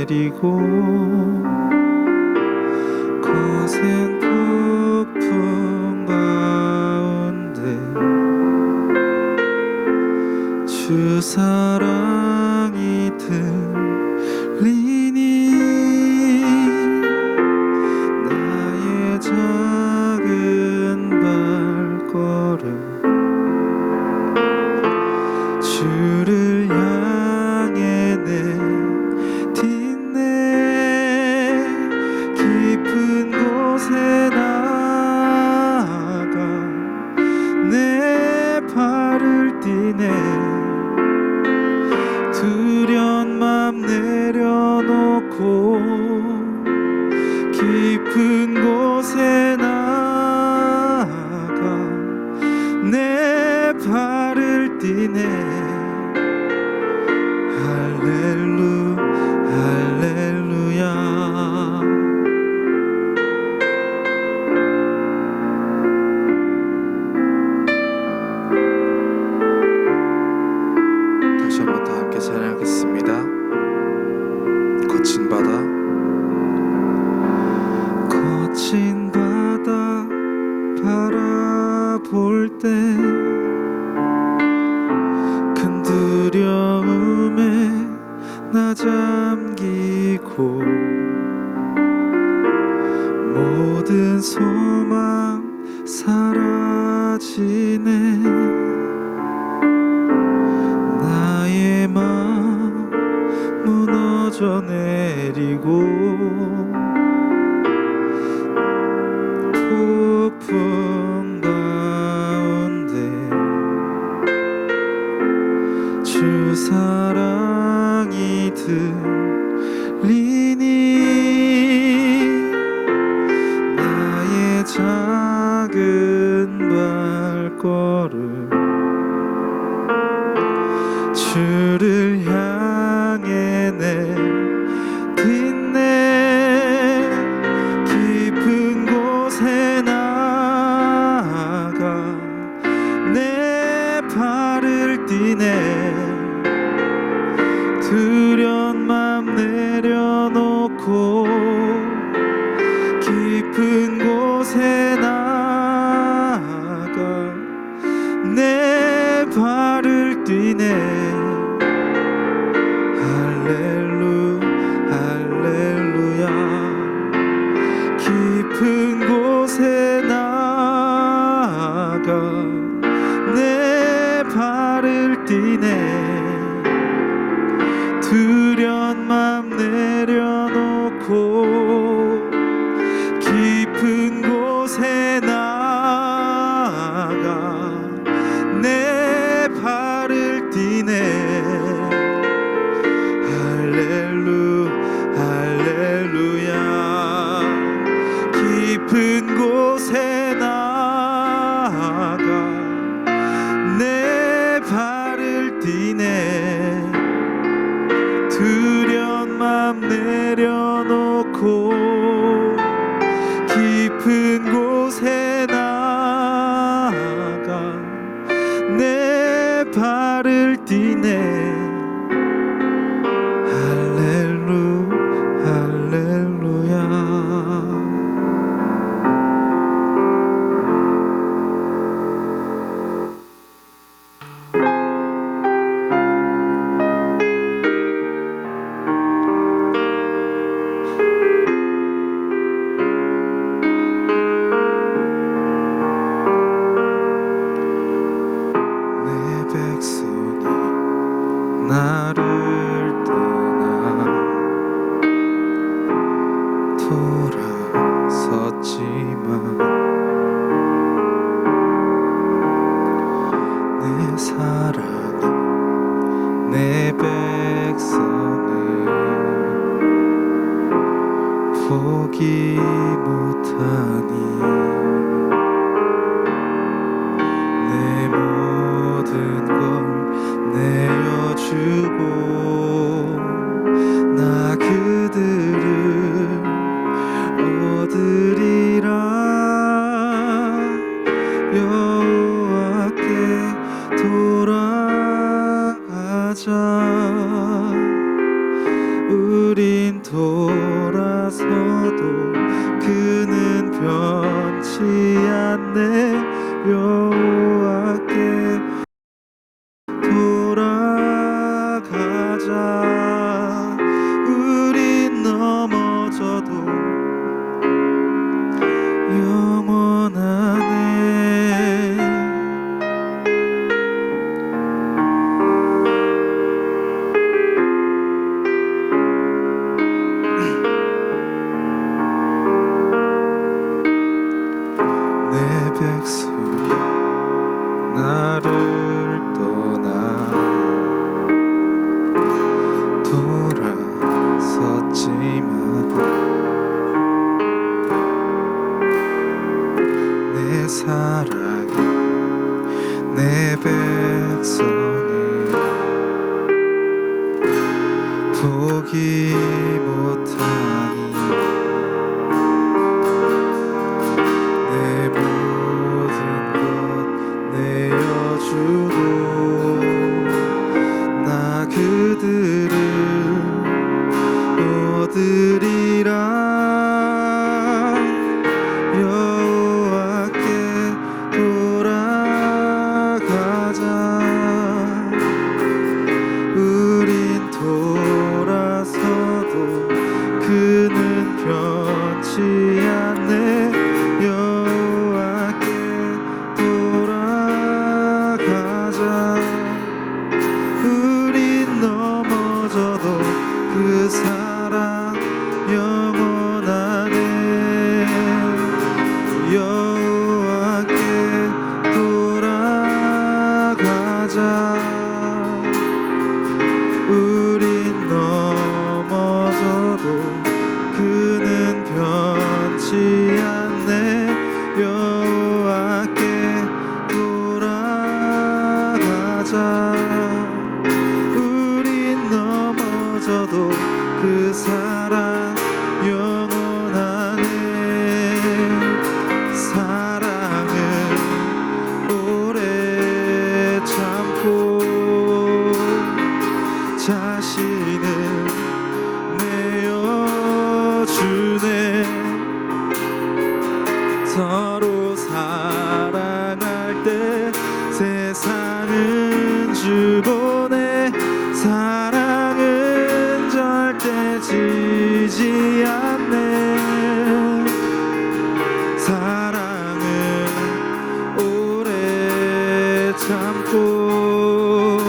내리고 거센 폭풍 가운데 주 사랑이 들리니 나의 작은 발걸음 주를 향해 내딛네. 깊은 곳에 나아가 내 발을 띠네. 두려운 맘 내려놓고 깊은 곳에 나아가 내 발을 띠네. 할렐루야. 다시 한번 다 함께 찬양하겠습니다. 거친 바다 바라볼 때 큰 두려움에 나 잠기고 모든 소망 사라지네. 나의 마음 무너져 내리고 폭풍 가운데 주 사랑이 들리니 나의 작은 발걸음 주를 향해 내딛네. 깊은 곳에 나아가 내 발을 띠네. 두려운 맘 내려놓고 깊은 곳에 나아가 내 발을 띠네. 할렐루야. 깊은 곳에 나아가 내 발을 띠네. 두려운 맘 내려놓고 깊은 곳에 나아가 내 발을 띠네. 할렐루야. 깊은 곳에 나아가 내 발을 띠네. 두려운 맘 내려놓고 깊은 곳에 나아가 내 발을 띠네. 할렐루야. 나를 떠나 돌아섰지만 내 사랑은 내 백성을 포기 못하니 내 모든 걸 내어주고 나 그들을 얻으리라. 여호와께 돌아가자. 우린 우린 넘어져도 그는 변치 않네. 여호와께 돌아가자. 우린 넘어져도 그 사랑 영원하네. 사랑은 오래 참고 자신을 내어주네. 서로 사랑할 때 세상은 주보네. 사랑은 절대 지지 않네. 사랑은 오래 참고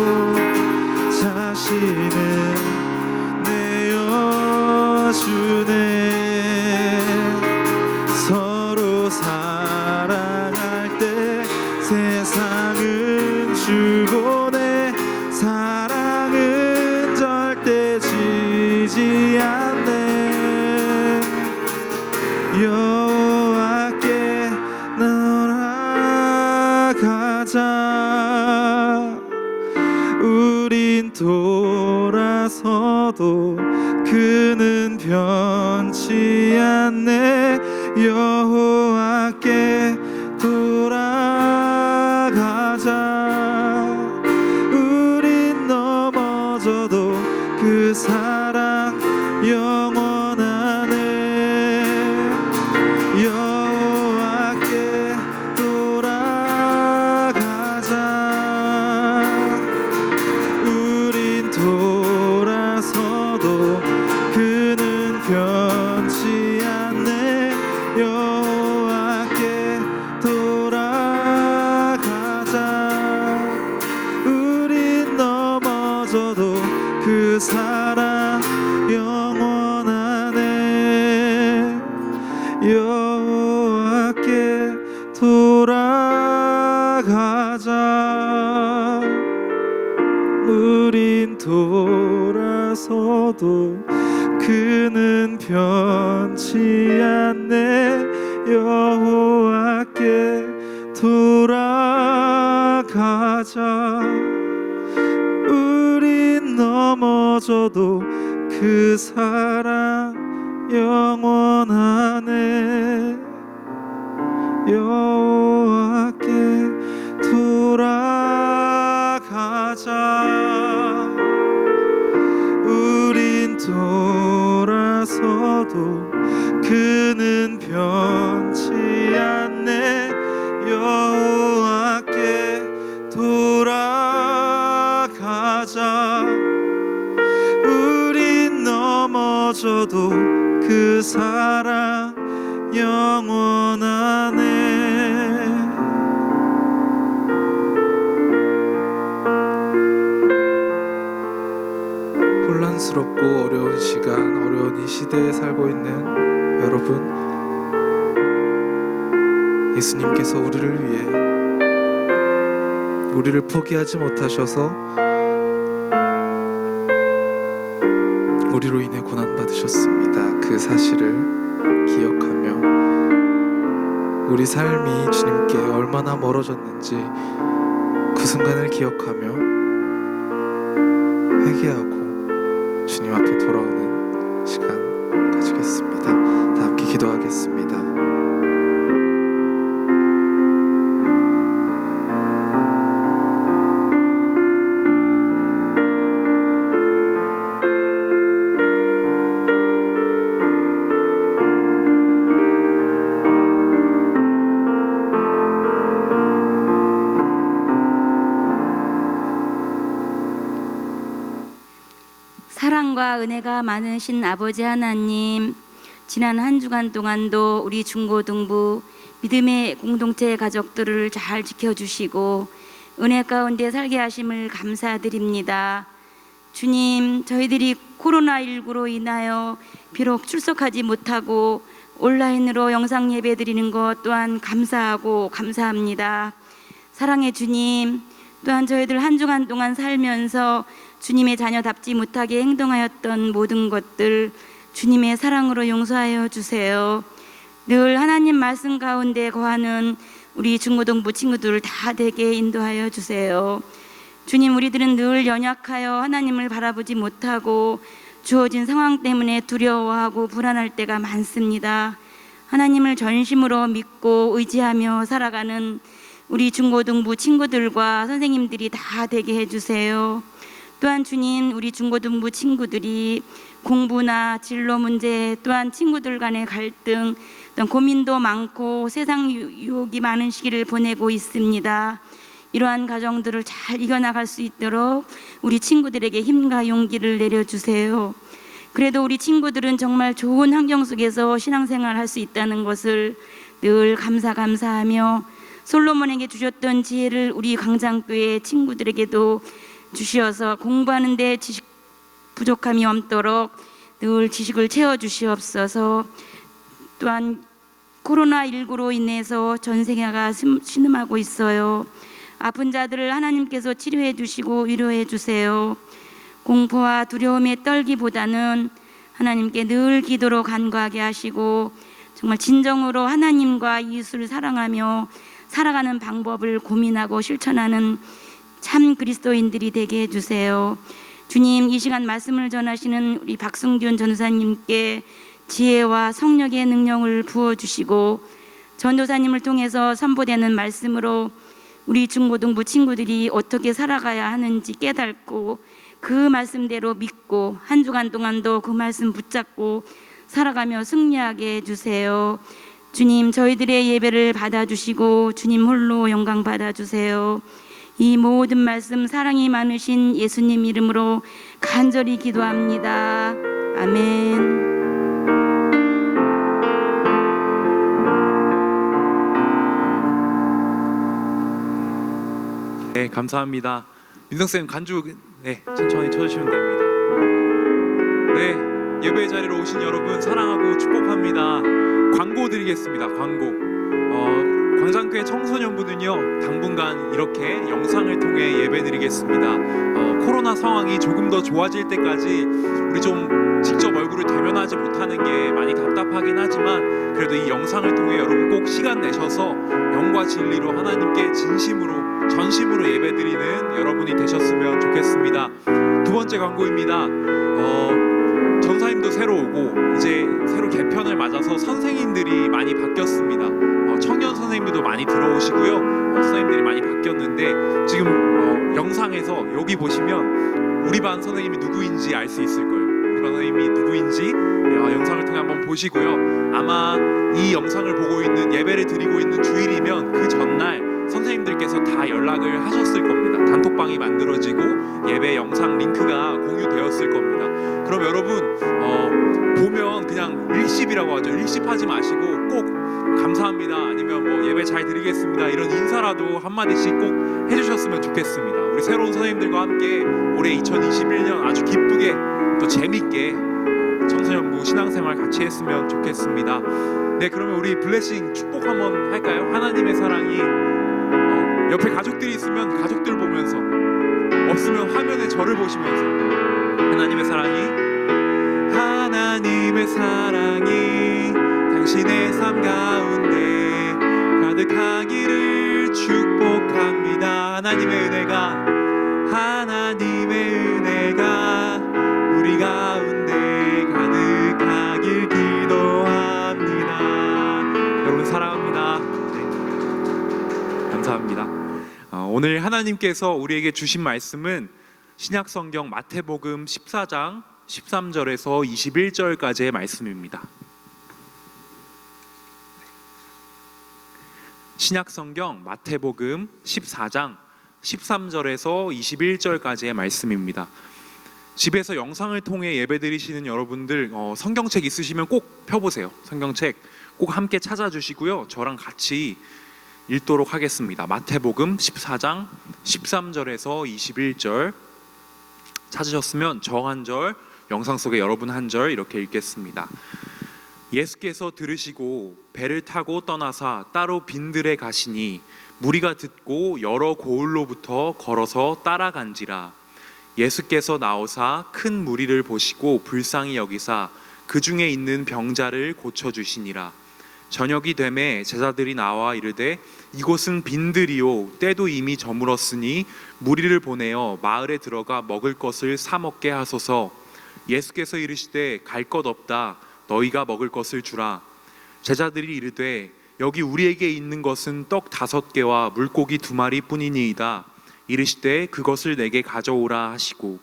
자신을 내어주네. 서로 사랑할 때 세상은 주보네. 사랑은 절대 지지 않네. 여호와께 나아가자. 우린 돌아서도 그는 변치 않네. 여호와께 돌아가자. 우린 넘어져도 그 사랑 영원하네. 여호와께 돌아가자. 우린 돌아서도 그는 변치 않네. 여호와께 돌아가자. 우린 넘어져도 그 사랑 영원하네. 여호와께 돌아가자. 우린 돌아서도 그는 변치 않네. 여호와께 돌아가자. 우린 넘어져도 그 사랑 영원하네. 여호와께 돌아가자. 우린 돌아서도 그는 변치 않네. 여호와께 돌아가자. 우린 넘어져도 그 사랑 영원하네. 혼란스럽고 어려운 시간, 어려운 이 시대에 살고 있는 여러분, 예수님께서 우리를 위해 우리를 포기하지 못하셔서 우리로 인해 고난받으셨습니다. 그 사실을 기억하며 우리 삶이 주님께 얼마나 멀어졌는지 그 순간을 기억하며 회개하고 주님 앞에 돌아오는 시간 가지겠습니다. 다 함께 기도하겠습니다. 사랑과 은혜가 많으신 아버지 하나님, 지난 한 주간 동안도 우리 중고등부 믿음의 공동체 가족들을 잘 지켜주시고 은혜 가운데 살게 하심을 감사드립니다. 주님, 저희들이 코로나19로 인하여 비록 출석하지 못하고 온라인으로 영상 예배 드리는 것 또한 감사하고 감사합니다. 사랑의 주님, 또한 저희들 한 주간 동안 살면서 주님의 자녀답지 못하게 행동하였던 모든 것들 주님의 사랑으로 용서하여 주세요. 늘 하나님 말씀 가운데 거하는 우리 중고등부 친구들 다 되게 인도하여 주세요. 주님, 우리들은 늘 연약하여 하나님을 바라보지 못하고 주어진 상황 때문에 두려워하고 불안할 때가 많습니다. 하나님을 전심으로 믿고 의지하며 살아가는 우리 중고등부 친구들과 선생님들이 다 되게 해주세요. 또한 주님, 우리 중고등부 친구들이 공부나 진로 문제, 또한 친구들 간의 갈등, 또한 고민도 많고 세상 유혹이 많은 시기를 보내고 있습니다. 이러한 가정들을 잘 이겨나갈 수 있도록 우리 친구들에게 힘과 용기를 내려주세요. 그래도 우리 친구들은 정말 좋은 환경 속에서 신앙생활을 할 수 있다는 것을 늘 감사하며 솔로몬에게 주셨던 지혜를 우리 광장교회 친구들에게도 주시어서 공부하는 데 지식 부족함이 없도록 늘 지식을 채워주시옵소서. 또한 코로나19로 인해서 전 세계가 신음하고 있어요. 아픈 자들을 하나님께서 치료해 주시고 위로해 주세요. 공포와 두려움에 떨기보다는 하나님께 늘 기도로 간구하게 하시고 정말 진정으로 하나님과 이웃을 사랑하며 살아가는 방법을 고민하고 실천하는 참 그리스도인들이 되게 해주세요. 주님, 이 시간 말씀을 전하시는 우리 박승균 전도사님께 지혜와 성령의 능력을 부어주시고 전도사님을 통해서 선포되는 말씀으로 우리 중고등부 친구들이 어떻게 살아가야 하는지 깨닫고 그 말씀대로 믿고 한 주간 동안도 그 말씀 붙잡고 살아가며 승리하게 해주세요. 주님, 저희들의 예배를 받아주시고 주님 홀로 영광 받아주세요. 이 모든 말씀 사랑이 많으신 예수님 이름으로 간절히 기도합니다. 아멘. 네, 감사합니다. 민성쌤 간주 천천히 쳐주시면 됩니다. 네, 예배 자리로 오신 여러분 사랑하고 축복합니다. 광고 드리겠습니다. 광고. 광장교회 청소년부는요 당분간 이렇게 영상을 통해 예배 드리겠습니다. 코로나 상황이 조금 더 좋아질 때까지 우리 좀 직접 얼굴을 대면하지 못하는 게 많이 답답하긴 하지만 그래도 이 영상을 통해 여러분 꼭 시간 내셔서 영과 진리로 하나님께 진심으로 전심으로 예배드리는 여러분이 되셨으면 좋겠습니다. 두 번째 광고입니다. 전사님도 새로 오고 이제 새로 개편을 맞아서 선생님들이 많이 바뀌었습니다. 청년 선생님들도 많이 들어오시고요. 선생님들이 많이 바뀌었는데 지금 영상에서 여기 보시면 우리 반 선생님이 누구인지 알 수 있을 거예요. 우리 반 선생님이 누구인지 영상을 통해 한번 보시고요. 아마 이 영상을 보고 있는 예배를 드리고 있는 주일이면 그 전날 선생님들께서 다 연락을 하셨을 겁니다. 단톡방이 만들어지고 예배 영상 링크가 공유되었을 겁니다. 그럼 여러분 보면 그냥 일십이라고 하죠. 일십하지 마시고 꼭 감사합니다 아니면 뭐 예배 잘 드리겠습니다 이런 인사라도 한마디씩 꼭 해주셨으면 좋겠습니다. 우리 새로운 선생님들과 함께 올해 2021년 아주 기쁘게 또 재밌게 청소년부 신앙생활 같이 했으면 좋겠습니다. 네, 그러면 우리 블레싱 축복 한번 할까요? 하나님의 사랑이 옆에 가족들이 있으면 가족들 보면서 없으면 화면에 저를 보시면서 하나님의 사랑이 당신의 삶 가운데 가득하기를 축복합니다. 하나님의 은혜가 우리 가운데 가득하길 기도합니다. 여러분 사랑합니다. 네. 감사합니다. 오늘 하나님께서 우리에게 주신 말씀은 신약성경 마태복음 14장 13절에서 21절까지의 말씀입니다. 신약성경 마태복음 14장 13절에서 21절까지의 말씀입니다. 집에서 영상을 통해 예배드리시는 여러분들 성경책 있으시면 꼭 펴보세요. 성경책 꼭 함께 찾아주시고요. 저랑 같이 읽도록 하겠습니다. 마태복음 14장 13절에서 21절 찾으셨으면 저 한 절, 영상 속에 여러분 한 절 이렇게 읽겠습니다. 예수께서 들으시고 배를 타고 떠나사 따로 빈들에 가시니 무리가 듣고 여러 고을로부터 걸어서 따라간지라. 예수께서 나오사 큰 무리를 보시고 불쌍히 여기사 그 중에 있는 병자를 고쳐주시니라. 저녁이 되매 제자들이 나와 이르되 이곳은 빈들이요 때도 이미 저물었으니 무리를 보내어 마을에 들어가 먹을 것을 사 먹게 하소서. 예수께서 이르시되 갈 것 없다. 너희가 먹을 것을 주라. 제자들이 이르되 여기 우리에게 있는 것은 떡 5개와 물고기 2마리 뿐이니이다. 이르시되 그것을 내게 가져오라 하시고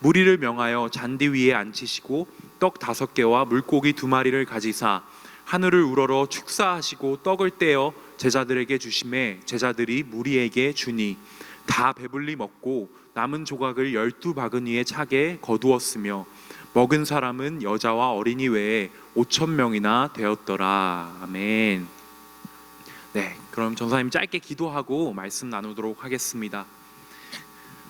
무리를 명하여 잔디 위에 앉히시고 떡 5개와 물고기 2마리를 가지사 하늘을 우러러 축사하시고 떡을 떼어 제자들에게 주시매 제자들이 무리에게 주니 다 배불리 먹고 남은 조각을 12바구니에 차게 거두었으며 먹은 사람은 여자와 어린이 외에 5,000명이나 되었더라. 아멘. 네, 그럼 전사님 짧게 기도하고 말씀 나누도록 하겠습니다.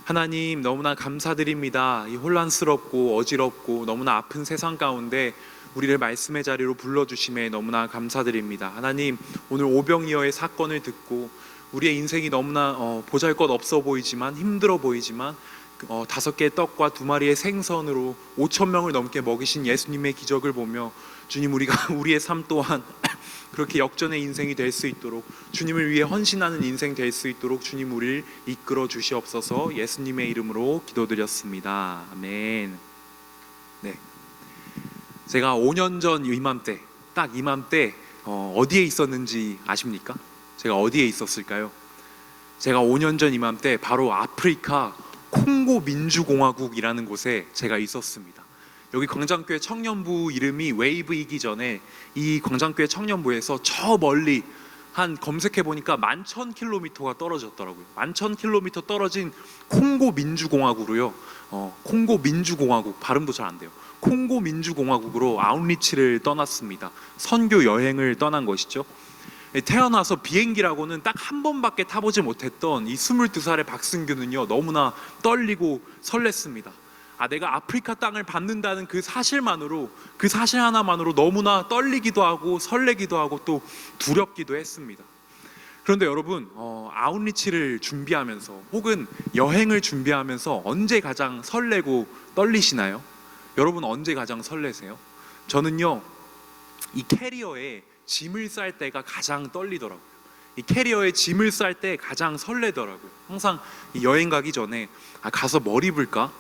하나님, 너무나 감사드립니다. 이 혼란스럽고 어지럽고 너무나 아픈 세상 가운데 우리를 말씀의 자리로 불러주심에 너무나 감사드립니다. 하나님, 오늘 오병이어의 사건을 듣고 우리의 인생이 너무나 보잘것없어 보이지만 힘들어 보이지만 5개의 떡과 2마리의 생선으로 5,000명을 넘게 먹이신 예수님의 기적을 보며 주님, 우리가 우리의 삶 또한 그렇게 역전의 인생이 될 수 있도록 주님을 위해 헌신하는 인생 될 수 있도록 주님 우리를 이끌어 주시옵소서. 예수님의 이름으로 기도드렸습니다. 아멘. 네, 제가 5년 전 이맘때, 딱 이맘때 어디에 있었는지 아십니까? 제가 어디에 있었을까요? 제가 5년 전 이맘때 바로 아프리카 콩고 민주공화국이라는 곳에 제가 있었습니다. 여기 광장교회 청년부 이름이 웨이브이기 전에 이 광장교회 청년부에서 저 멀리 한 검색해 보니까 11,000km가 떨어졌더라고요. 11,000km 떨어진 콩고 민주공화국으로요. 콩고 민주공화국, 발음도 잘 안 돼요. 콩고 민주공화국으로 아웃리치를 떠났습니다. 선교 여행을 떠난 것이죠. 태어나서 비행기라고는 딱 한 번밖에 타보지 못했던 이 22살의 박승규는요, 너무나 떨리고 설렜습니다. 내가 아프리카 땅을 받는다는 그 사실만으로, 그 사실 하나만으로 너무나 떨리기도 하고 설레기도 하고 또 두렵기도 했습니다. 그런데 여러분, 아웃리치를 준비하면서 혹은 여행을 준비하면서 언제 가장 설레고 떨리시나요? 여러분 언제 가장 설레세요? 저는요, 이 캐리어에 짐을 쌀 때가 가장 떨리더라고요. 이 캐리어에 짐을 쌀 때 가장 설레더라고요. 항상 이 여행 가기 전에 가서 뭘 입을까?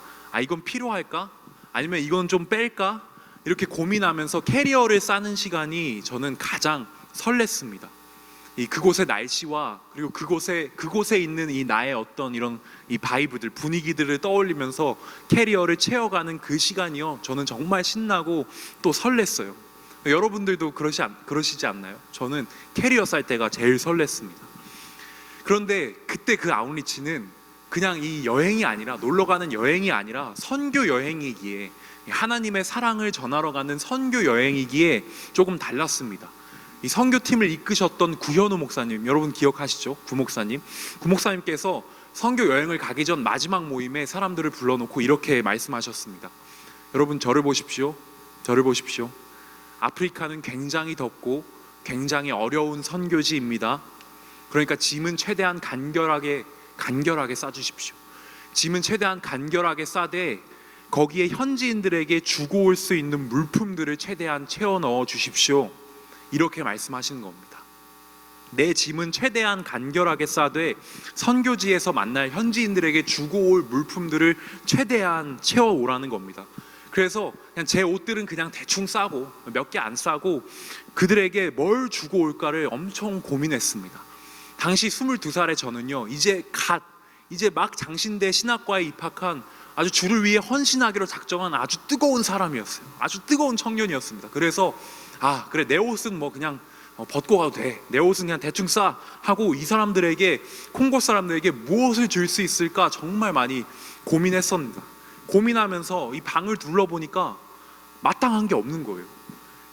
이건 필요할까? 아니면 이건 좀 뺄까? 이렇게 고민하면서 캐리어를 싸는 시간이 저는 가장 설렜습니다. 그곳의 날씨와 그리고 그곳에 있는 이 나의 어떤 이런 이 바이브들, 분위기들을 떠올리면서 캐리어를 채워가는 그 시간이요, 저는 정말 신나고 또 설렜어요. 여러분들도 그러시지 않나요? 저는 캐리어 쌀 때가 제일 설렜습니다. 그런데 그때 그 아웃리치는 그냥 이 여행이 아니라, 놀러가는 여행이 아니라 선교 여행이기에, 하나님의 사랑을 전하러 가는 선교 여행이기에 조금 달랐습니다. 이 선교팀을 이끄셨던 구현우 목사님, 여러분 기억하시죠? 구목사님께서 선교 여행을 가기 전 마지막 모임에 사람들을 불러놓고 이렇게 말씀하셨습니다. 여러분, 저를 보십시오. 아프리카는 굉장히 덥고 굉장히 어려운 선교지입니다. 그러니까 짐은 최대한 간결하게 싸주십시오. 짐은 최대한 간결하게 싸되 거기에 현지인들에게 주고 올 수 있는 물품들을 최대한 채워 넣어 주십시오. 이렇게 말씀하시는 겁니다. 내 짐은 최대한 간결하게 싸되 선교지에서 만날 현지인들에게 주고 올 물품들을 최대한 채워 오라는 겁니다. 그래서 그냥 제 옷들은 그냥 대충 싸고 몇 개 안 싸고 그들에게 뭘 주고 올까를 엄청 고민했습니다. 당시 22살의 저는요, 이제 막 장신대 신학과에 입학한 아주 주를 위해 헌신하기로 작정한 아주 뜨거운 사람이었어요. 아주 뜨거운 청년이었습니다. 그래서 그래, 내 옷은 뭐 그냥 벗고 가도 돼, 내 옷은 그냥 대충 싸 하고 이 사람들에게, 콩고 사람들에게 무엇을 줄 수 있을까 정말 많이 고민했습니다. 고민하면서 이 방을 둘러보니까 마땅한 게 없는 거예요.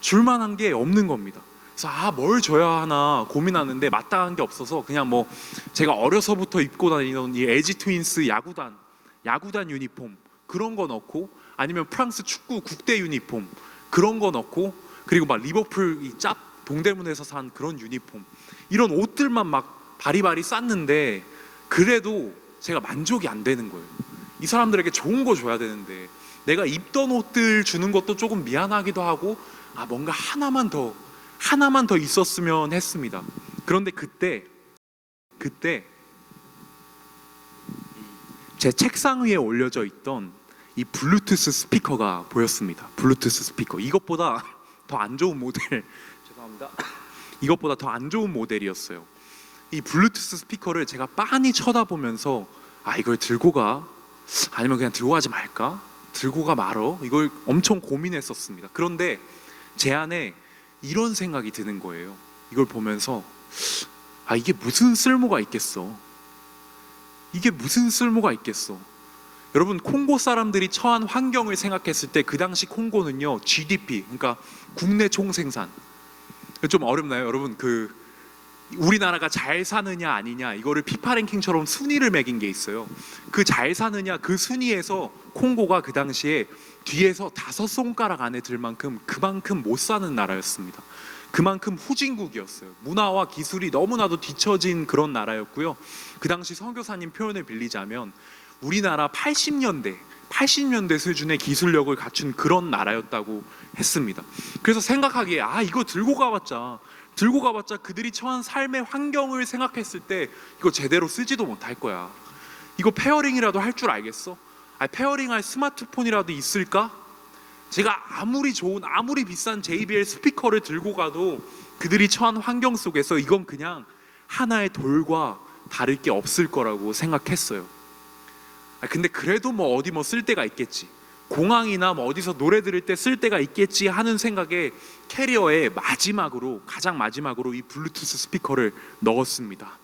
줄만한 게 없는 겁니다. 그래서 뭘 줘야 하나 고민하는데 마땅한 게 없어서 그냥 뭐 제가 어려서부터 입고 다니던 이 LG 트윈스 야구단 유니폼 그런 거 넣고, 아니면 프랑스 축구 국대 유니폼 그런 거 넣고, 그리고 막 리버풀 이 동대문에서 산 그런 유니폼, 이런 옷들만 막 바리바리 쌌는데 그래도 제가 만족이 안 되는 거예요. 이 사람들에게 좋은 거 줘야 되는데 내가 입던 옷들 주는 것도 조금 미안하기도 하고 뭔가 하나만 더 있었으면 했습니다. 그런데 그때 제 책상 위에 올려져 있던 이 블루투스 스피커가 보였습니다. 블루투스 스피커. 이것보다 더 안 좋은 모델 죄송합니다. 이것보다 더 안 좋은 모델이었어요. 이 블루투스 스피커를 제가 빤히 쳐다보면서 이걸 들고 가? 아니면 그냥 들고 가지 말까? 들고 가 말어? 이걸 엄청 고민했었습니다. 그런데 제 안에 이런 생각이 드는 거예요. 이걸 보면서 이게 무슨 쓸모가 있겠어? 이게 무슨 쓸모가 있겠어? 여러분, 콩고 사람들이 처한 환경을 생각했을 때 그 당시 콩고는요 GDP, 그러니까 국내 총생산, 좀 어렵나요? 여러분, 우리나라가 잘 사느냐 아니냐 이거를 피파 랭킹처럼 순위를 매긴 게 있어요. 그 잘 사느냐 그 순위에서 콩고가 그 당시에 뒤에서 5손가락 안에 들 만큼 그만큼 못 사는 나라였습니다. 그만큼 후진국이었어요. 문화와 기술이 너무나도 뒤처진 그런 나라였고요. 그 당시 선교사님 표현을 빌리자면 우리나라 80년대 수준의 기술력을 갖춘 그런 나라였다고 했습니다. 그래서 생각하기에 이거 들고 가봤자 그들이 처한 삶의 환경을 생각했을 때 이거 제대로 쓰지도 못할 거야. 이거 페어링이라도 할 줄 알겠어? 페어링할 스마트폰이라도 있을까? 제가 아무리 좋은 아무리 비싼 JBL 스피커를 들고 가도 그들이 처한 환경 속에서 이건 그냥 하나의 돌과 다를 게 없을 거라고 생각했어요. 근데 그래도 어디 쓸 데가 있겠지, 공항이나 어디서 노래 들을 때 쓸 데가 있겠지 하는 생각에 캐리어에 가장 마지막으로 이 블루투스 스피커를 넣었습니다.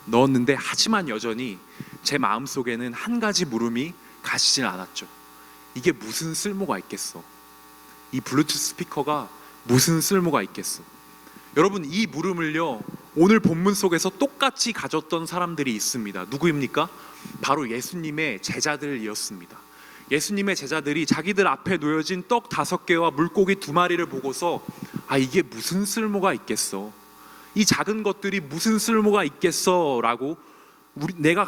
넣었는데 하지만 여전히 제 마음속에는 한 가지 물음이 가시질 않았죠. 이게 무슨 쓸모가 있겠어? 이 블루투스 스피커가 무슨 쓸모가 있겠어? 여러분, 이 물음을요 오늘 본문 속에서 똑같이 가졌던 사람들이 있습니다. 누구입니까? 바로 예수님의 제자들이었습니다. 예수님의 제자들이 자기들 앞에 놓여진 떡 5개와 물고기 2마리를 보고서 이게 무슨 쓸모가 있겠어? 이 작은 것들이 무슨 쓸모가 있겠어? 라고 내가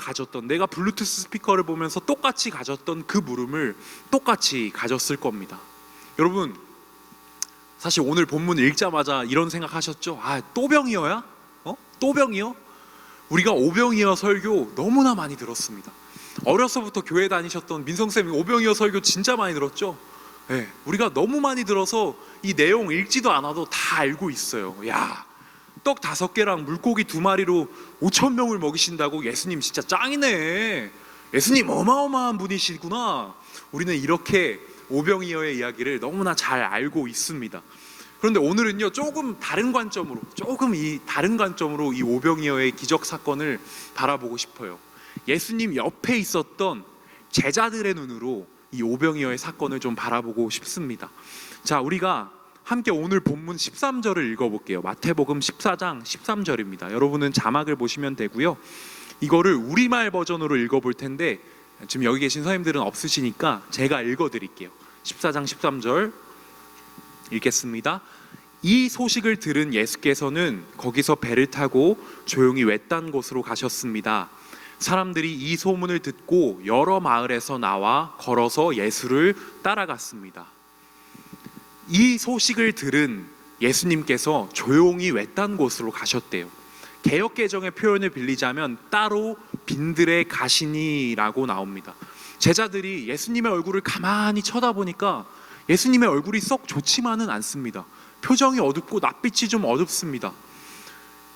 블루투스 스피커를 보면서 똑같이 가졌던 그 물음을 똑같이 가졌을 겁니다. 여러분, 사실 오늘 본문 읽자마자 이런 생각 하셨죠? 또 병이어야? 또 병이요? 우리가 오병이어 설교 너무나 많이 들었습니다. 어려서부터 교회 다니셨던 민성쌤이 오병이어 설교 진짜 많이 들었죠? 네, 우리가 너무 많이 들어서 이 내용 읽지도 않아도 다 알고 있어요. 떡 5개랑 물고기 2마리로 5,000명을 먹이신다고? 예수님 진짜 짱이네. 예수님 어마어마한 분이시구나. 우리는 이렇게 오병이어의 이야기를 너무나 잘 알고 있습니다. 그런데 오늘은요 조금 다른 관점으로 이 오병이어의 기적 사건을 바라보고 싶어요. 예수님 옆에 있었던 제자들의 눈으로 이 오병이어의 사건을 좀 바라보고 싶습니다. 자, 우리가 함께 오늘 본문 13절을 읽어볼게요. 마태복음 14장 13절입니다. 여러분은 자막을 보시면 되고요. 이거를 우리말 버전으로 읽어볼 텐데 지금 여기 계신 선생님들은 없으시니까 제가 읽어드릴게요. 14장 13절 읽겠습니다. 이 소식을 들은 예수께서는 거기서 배를 타고 조용히 외딴 곳으로 가셨습니다. 사람들이 이 소문을 듣고 여러 마을에서 나와 걸어서 예수를 따라갔습니다. 이 소식을 들은 예수님께서 조용히 외딴 곳으로 가셨대요. 개역개정의 표현을 빌리자면 따로 빈들에 가시니라고 나옵니다. 제자들이 예수님의 얼굴을 가만히 쳐다보니까 예수님의 얼굴이 썩 좋지만은 않습니다. 표정이 어둡고 낯빛이 좀 어둡습니다.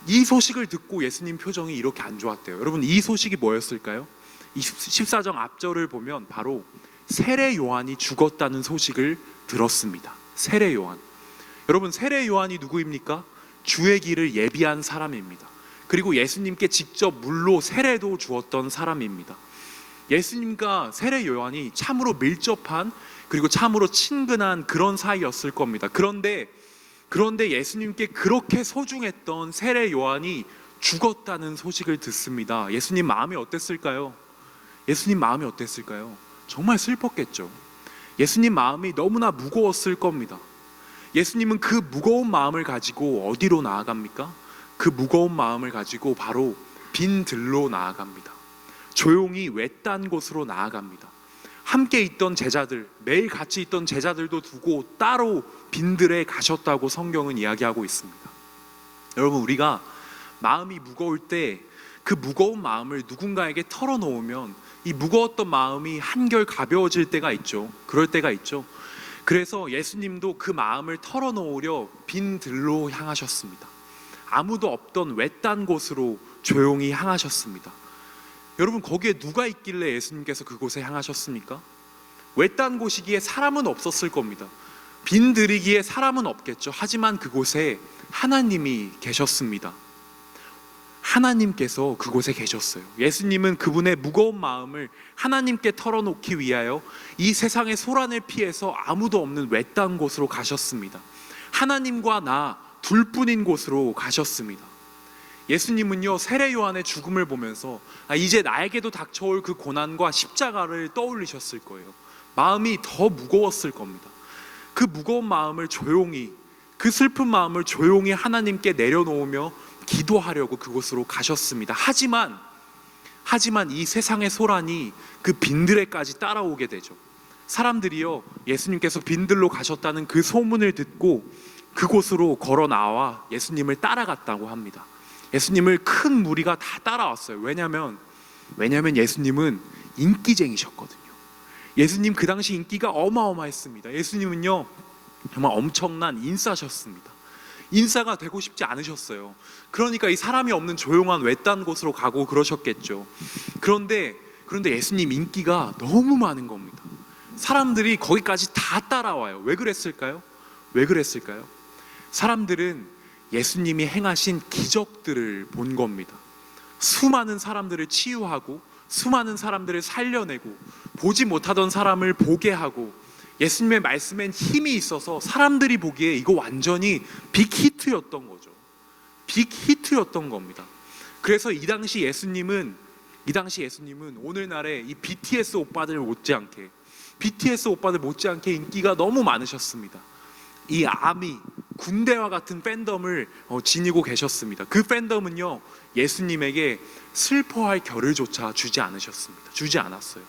이 소식을 듣고 예수님 표정이 이렇게 안 좋았대요. 여러분, 이 소식이 뭐였을까요? 이 14장 앞절을 보면 바로 세례 요한이 죽었다는 소식을 들었습니다. 세례 요한. 여러분, 세례 요한이 누구입니까? 주의 길을 예비한 사람입니다. 그리고 예수님께 직접 물로 세례도 주었던 사람입니다. 예수님과 세례 요한이 참으로 밀접한, 그리고 참으로 친근한 그런 사이였을 겁니다. 그런데 예수님께 그렇게 소중했던 세례 요한이 죽었다는 소식을 듣습니다. 예수님 마음이 어땠을까요? 정말 슬펐겠죠. 예수님 마음이 너무나 무거웠을 겁니다. 예수님은 그 무거운 마음을 가지고 어디로 나아갑니까? 그 무거운 마음을 가지고 바로 빈 들로 나아갑니다. 조용히 외딴 곳으로 나아갑니다. 함께 있던 제자들, 매일 같이 있던 제자들도 두고 따로 빈들에 가셨다고 성경은 이야기하고 있습니다. 여러분, 우리가 마음이 무거울 때 그 무거운 마음을 누군가에게 털어놓으면 이 무거웠던 마음이 한결 가벼워질 때가 있죠. 그럴 때가 있죠. 그래서 예수님도 그 마음을 털어놓으려 빈 들로 향하셨습니다. 아무도 없던 외딴 곳으로 조용히 향하셨습니다. 여러분, 거기에 누가 있길래 예수님께서 그곳에 향하셨습니까? 외딴 곳이기에 사람은 없었을 겁니다. 빈 들이기에 사람은 없겠죠. 하지만 그곳에 하나님이 계셨습니다. 하나님께서 그곳에 계셨어요. 예수님은 그분의 무거운 마음을 하나님께 털어놓기 위하여 이 세상의 소란을 피해서 아무도 없는 외딴 곳으로 가셨습니다. 하나님과 나 둘뿐인 곳으로 가셨습니다. 예수님은요, 세례 요한의 죽음을 보면서 이제 나에게도 닥쳐올 그 고난과 십자가를 떠올리셨을 거예요. 마음이 더 무거웠을 겁니다. 그 무거운 마음을 조용히, 그 슬픈 마음을 조용히 하나님께 내려놓으며 기도하려고 그곳으로 가셨습니다. 하지만 이 세상의 소란이 그 빈들에까지 따라오게 되죠. 사람들이요, 예수님께서 빈들로 가셨다는 그 소문을 듣고 그곳으로 걸어 나와 예수님을 따라갔다고 합니다. 예수님을 큰 무리가 다 따라왔어요. 왜냐하면 예수님은 인기쟁이셨거든요. 예수님 그 당시 인기가 어마어마했습니다. 예수님은요, 정말 엄청난 인싸셨습니다. 인싸가 되고 싶지 않으셨어요. 그러니까 이 사람이 없는 조용한 외딴 곳으로 가고 그러셨겠죠. 그런데 예수님 인기가 너무 많은 겁니다. 사람들이 거기까지 다 따라와요. 왜 그랬을까요? 사람들은 예수님이 행하신 기적들을 본 겁니다. 수많은 사람들을 치유하고 수많은 사람들을 살려내고 보지 못하던 사람을 보게 하고 예수님의 말씀엔 힘이 있어서 사람들이 보기에 이거 완전히 빅히트였던 거죠. 빅히트였던 겁니다. 그래서 이 당시 예수님은 오늘날의 이 BTS 오빠들 못지않게 인기가 너무 많으셨습니다. 이 아미, 군대와 같은 팬덤을 지니고 계셨습니다. 그 팬덤은요, 예수님에게 슬퍼할 겨를조차 주지 않았어요.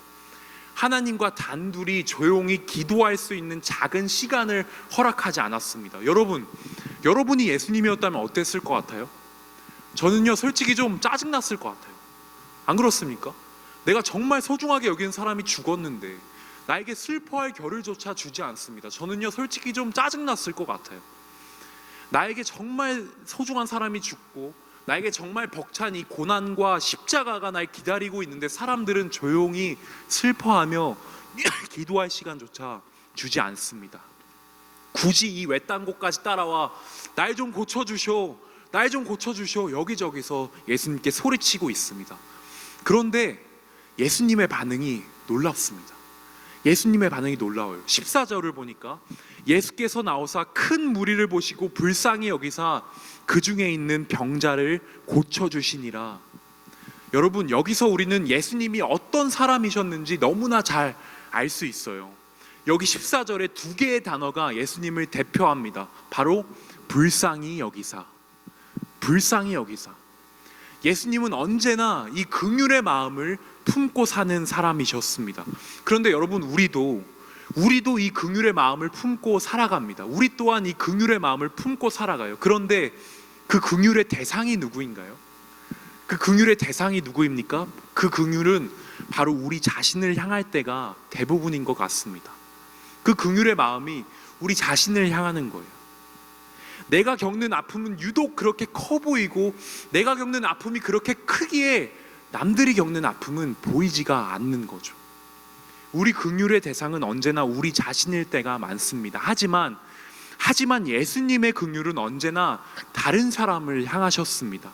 하나님과 단둘이 조용히 기도할 수 있는 작은 시간을 허락하지 않았습니다. 여러분이 예수님이었다면 어땠을 것 같아요? 저는요, 솔직히 좀 짜증났을 것 같아요. 안 그렇습니까? 내가 정말 소중하게 여기는 사람이 죽었는데 나에게 슬퍼할 겨를조차 주지 않습니다. 저는요, 솔직히 좀 짜증났을 것 같아요. 나에게 정말 소중한 사람이 죽고 나에게 정말 벅찬 이 고난과 십자가가 날 기다리고 있는데 사람들은 조용히 슬퍼하며 기도할 시간조차 주지 않습니다. 굳이 이 외딴 곳까지 따라와 날 좀 고쳐주쇼, 여기저기서 예수님께 소리치고 있습니다. 그런데 예수님의 반응이 놀랍습니다. 예수님의 반응이 놀라워요. 14절을 보니까 예수께서 나오사 큰 무리를 보시고 불쌍히 여기사 그 중에 있는 병자를 고쳐주시니라. 여러분, 여기서 우리는 예수님이 어떤 사람이셨는지 너무나 잘 알 수 있어요. 여기 14절에 두 개의 단어가 예수님을 대표합니다. 바로 불쌍히 여기사. 예수님은 언제나 이 긍휼의 마음을 품고 사는 사람이셨습니다. 그런데 여러분, 우리도 이 긍휼의 마음을 품고 살아갑니다. 우리 또한 이 긍휼의 마음을 품고 살아가요. 그런데 그 긍휼의 대상이 누구인가요? 그 긍휼의 대상이 누구입니까? 그 긍휼은 바로 우리 자신을 향할 때가 대부분인 것 같습니다. 그 긍휼의 마음이 우리 자신을 향하는 거예요. 내가 겪는 아픔은 유독 그렇게 커 보이고 내가 겪는 아픔이 그렇게 크기에 남들이 겪는 아픔은 보이지가 않는 거죠. 우리 긍휼의 대상은 언제나 우리 자신일 때가 많습니다. 하지만 예수님의 긍휼은 언제나 다른 사람을 향하셨습니다.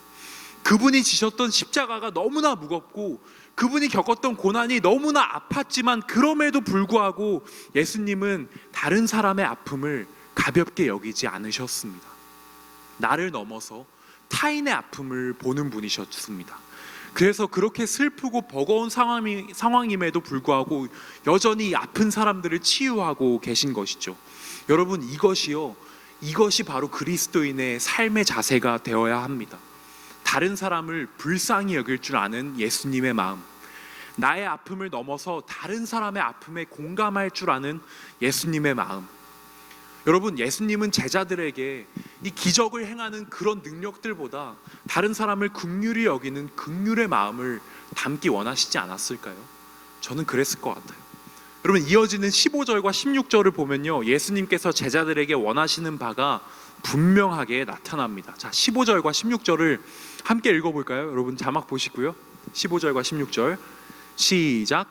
그분이 지셨던 십자가가 너무나 무겁고 그분이 겪었던 고난이 너무나 아팠지만 그럼에도 불구하고 예수님은 다른 사람의 아픔을 가볍게 여기지 않으셨습니다. 나를 넘어서 타인의 아픔을 보는 분이셨습니다. 그래서 그렇게 슬프고 버거운 상황임에도 불구하고 여전히 아픈 사람들을 치유하고 계신 것이죠. 여러분, 이것이요, 이것이 바로 그리스도인의 삶의 자세가 되어야 합니다. 다른 사람을 불쌍히 여길 줄 아는 예수님의 마음, 나의 아픔을 넘어서 다른 사람의 아픔에 공감할 줄 아는 예수님의 마음. 여러분, 예수님은 제자들에게 이 기적을 행하는 그런 능력들보다 다른 사람을 긍휼히 여기는 긍휼의 마음을 담기 원하시지 않았을까요? 저는 그랬을 것 같아요. 여러분, 이어지는 15절과 16절을 보면요, 예수님께서 제자들에게 원하시는 바가 분명하게 나타납니다. 자, 15절과 16절을 함께 읽어볼까요? 여러분 자막 보시고요. 15절과 16절 시작.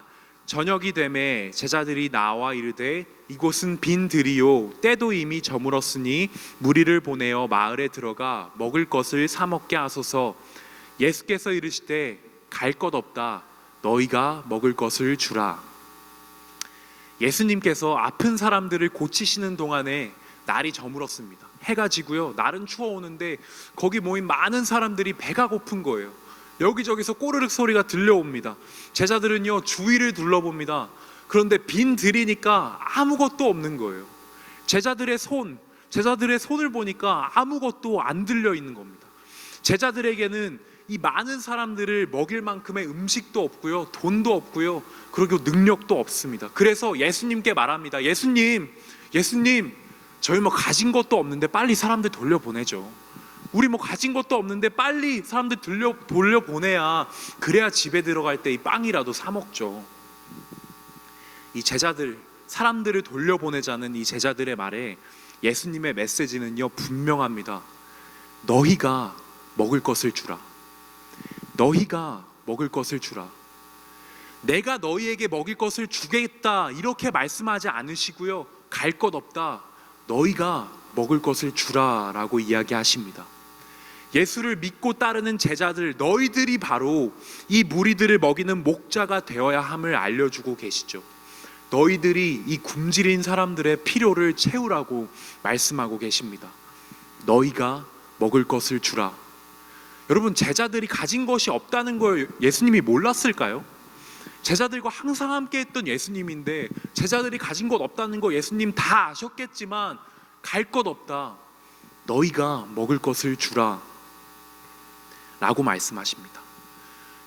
저녁이 되매 제자들이 나와 이르되 이곳은 빈 들이요 때도 이미 저물었으니 무리를 보내어 마을에 들어가 먹을 것을 사 먹게 하소서. 예수께서 이르시되 갈 것 없다. 너희가 먹을 것을 주라. 예수님께서 아픈 사람들을 고치시는 동안에 날이 저물었습니다. 해가 지고요, 날은 추워오는데 거기 모인 많은 사람들이 배가 고픈 거예요. 여기저기서 꼬르륵 소리가 들려옵니다. 제자들은요, 주위를 둘러봅니다. 그런데 빈 들이니까 아무것도 없는 거예요. 제자들의 손을 보니까 아무것도 안 들려 있는 겁니다. 제자들에게는 이 많은 사람들을 먹일 만큼의 음식도 없고요, 돈도 없고요, 그리고 능력도 없습니다. 그래서 예수님께 말합니다. 예수님, 저희 뭐 가진 것도 없는데 빨리 사람들 돌려보내죠. 우리 뭐 가진 것도 없는데 빨리 사람들 돌려보내야, 그래야 집에 들어갈 때 이 빵이라도 사 먹죠. 이 제자들, 사람들을 돌려보내자는 이 제자들의 말에 예수님의 메시지는요, 분명합니다. 너희가 먹을 것을 주라. 너희가 먹을 것을 주라. 내가 너희에게 먹일 것을 주겠다 이렇게 말씀하지 않으시고요, 갈 것 없다, 너희가 먹을 것을 주라라고 이야기하십니다. 예수를 믿고 따르는 제자들, 너희들이 바로 이 무리들을 먹이는 목자가 되어야 함을 알려주고 계시죠. 너희들이 이 굶주린 사람들의 필요를 채우라고 말씀하고 계십니다. 너희가 먹을 것을 주라. 여러분, 제자들이 가진 것이 없다는 걸 예수님이 몰랐을까요? 제자들과 항상 함께 했던 예수님인데 제자들이 가진 것 없다는 거 예수님 다 아셨겠지만 갈 것 없다, 너희가 먹을 것을 주라 라고 말씀하십니다.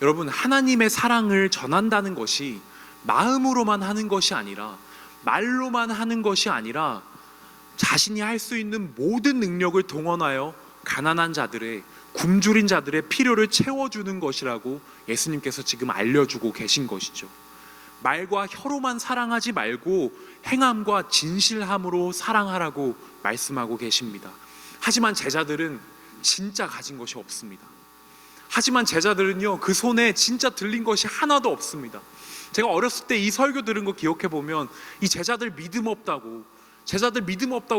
여러분, 하나님의 사랑을 전한다는 것이 마음으로만 하는 것이 아니라, 말로만 하는 것이 아니라 자신이 할 수 있는 모든 능력을 동원하여 가난한 자들의, 굶주린 자들의 필요를 채워주는 것이라고 예수님께서 지금 알려주고 계신 것이죠. 말과 혀로만 사랑하지 말고 행함과 진실함으로 사랑하라고 말씀하고 계십니다. 하지만 제자들은 진짜 가진 것이 없습니다. 하지만 제자들은요, 그 손에 진짜 들린 것이 하나도 없습니다. 제가 어렸을 때 이 설교 들은 거 기억해 보면 이 제자들 믿음 없다고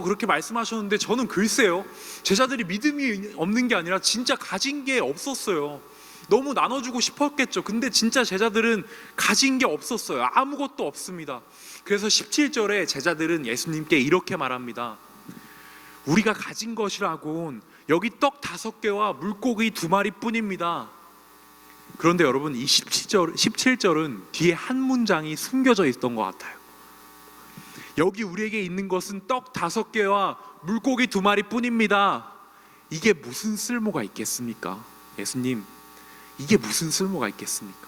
그렇게 말씀하셨는데, 저는 글쎄요, 제자들이 믿음이 없는 게 아니라 진짜 가진 게 없었어요. 너무 나눠주고 싶었겠죠. 근데 진짜 제자들은 가진 게 없었어요. 아무것도 없습니다. 그래서 17절에 제자들은 예수님께 이렇게 말합니다. 우리가 가진 것이라곤 여기 떡 5개와 물고기 2마리 뿐입니다. 그런데 여러분, 이 17절은 뒤에 한 문장이 숨겨져 있던 것 같아요. 여기 우리에게 있는 것은 떡 5개와 물고기 2마리 뿐입니다. 이게 무슨 쓸모가 있겠습니까? 예수님, 이게 무슨 쓸모가 있겠습니까?